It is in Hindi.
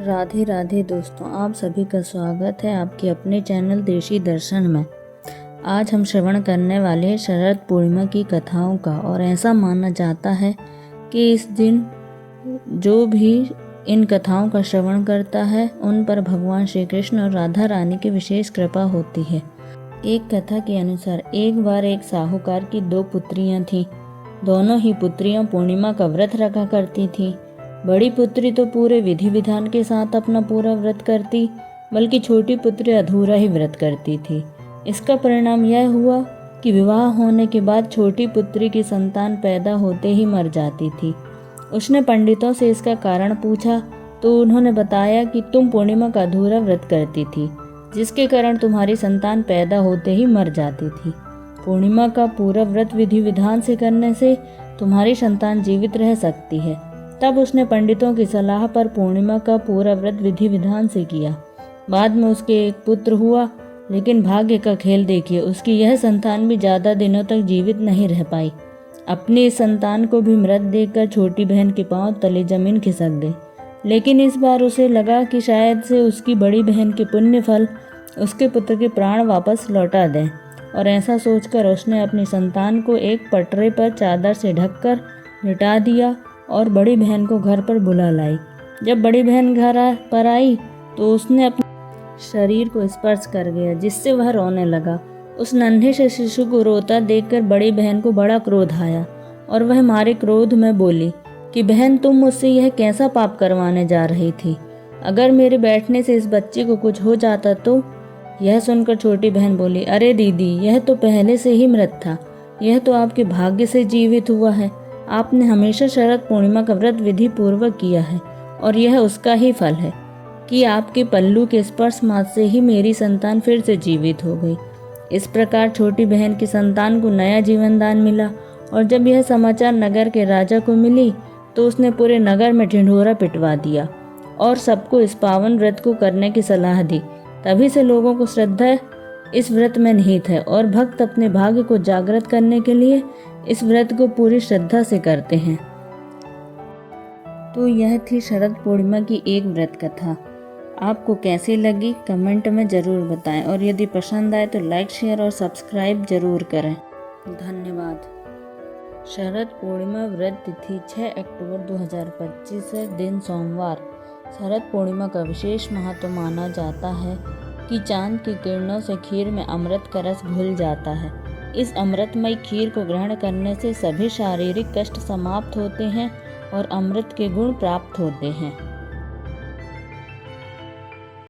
राधे राधे दोस्तों, आप सभी का स्वागत है आपके अपने चैनल देशी दर्शन में। आज हम श्रवण करने वाले हैं शरद पूर्णिमा की कथाओं का। और ऐसा माना जाता है कि इस दिन जो भी इन कथाओं का श्रवण करता है उन पर भगवान श्री कृष्ण और राधा रानी की विशेष कृपा होती है। एक कथा के अनुसार एक बार एक साहूकार की 2 पुत्रियां थीं। दोनों ही पुत्रियां पूर्णिमा का व्रत रखा करती थीं। बड़ी पुत्री तो पूरे विधि विधान के साथ अपना पूरा व्रत करती, बल्कि छोटी पुत्री अधूरा ही व्रत करती थी। इसका परिणाम यह हुआ कि विवाह होने के बाद छोटी पुत्री की संतान पैदा होते ही मर जाती थी। उसने पंडितों से इसका कारण पूछा तो उन्होंने बताया कि तुम पूर्णिमा का अधूरा व्रत करती थी, जिसके कारण तुम्हारी संतान पैदा होते ही मर जाती थी। पूर्णिमा का पूरा व्रत विधि विधान से करने से तुम्हारी संतान जीवित रह सकती है। तब उसने पंडितों की सलाह पर पूर्णिमा का पूरा व्रत विधि विधान से किया। बाद में उसके एक पुत्र हुआ, लेकिन भाग्य का खेल देखिए, उसकी यह संतान भी ज़्यादा दिनों तक जीवित नहीं रह पाई। अपनी इस संतान को भी मृत देखकर छोटी बहन के पांव तले जमीन खिसक गई। लेकिन इस बार उसे लगा कि शायद से उसकी बड़ी बहन के पुण्य फल उसके पुत्र के प्राण वापस लौटा दें, और ऐसा सोचकर उसने अपनी संतान को एक पटरे पर चादर से ढककर लिटा दिया और बड़ी बहन को घर पर बुला लाई। जब बड़ी बहन घर पर आई तो उसने अपने शरीर को स्पर्श कर गया, जिससे वह रोने लगा। उस नन्हे से शिशु को रोता देखकर बड़ी बहन को बड़ा क्रोध आया और वह मारे क्रोध में बोली कि बहन, तुम मुझसे यह कैसा पाप करवाने जा रही थी? अगर मेरे बैठने से इस बच्चे को कुछ हो जाता तो? यह सुनकर छोटी बहन बोली, अरे दीदी, यह तो पहले से ही मृत था। यह तो आपके भाग्य से जीवित हुआ है। आपने हमेशा शरद पूर्णिमा का व्रत विधि पूर्वक किया है और यह उसका ही फल है कि आपके पल्लू के स्पर्श मात्र से ही मेरी संतान फिर से जीवित हो गई। इस प्रकार छोटी बहन की संतान को नया जीवन दान मिला। और जब यह समाचार नगर के राजा को मिली तो उसने पूरे नगर में ढिंढोरा पिटवा दिया और सबको इस पावन व्रत को करने की सलाह दी। तभी से लोगों को श्रद्धा इस व्रत में निहित है और भक्त अपने भाग्य को जागृत करने के लिए इस व्रत को पूरी श्रद्धा से करते हैं। तो यह थी शरद पूर्णिमा की एक व्रत कथा। आपको कैसी लगी कमेंट में ज़रूर बताएं, और यदि पसंद आए तो लाइक, शेयर और सब्सक्राइब जरूर करें। धन्यवाद। शरद पूर्णिमा व्रत तिथि 6 अक्टूबर 2025 है, दिन सोमवार। शरद पूर्णिमा का विशेष महत्व माना जाता है कि चांद की किरणों से खीर में अमृत का रस घुल जाता है। इस अमृतमय खीर को ग्रहण करने से सभी शारीरिक कष्ट समाप्त होते हैं और अमृत के गुण प्राप्त होते हैं।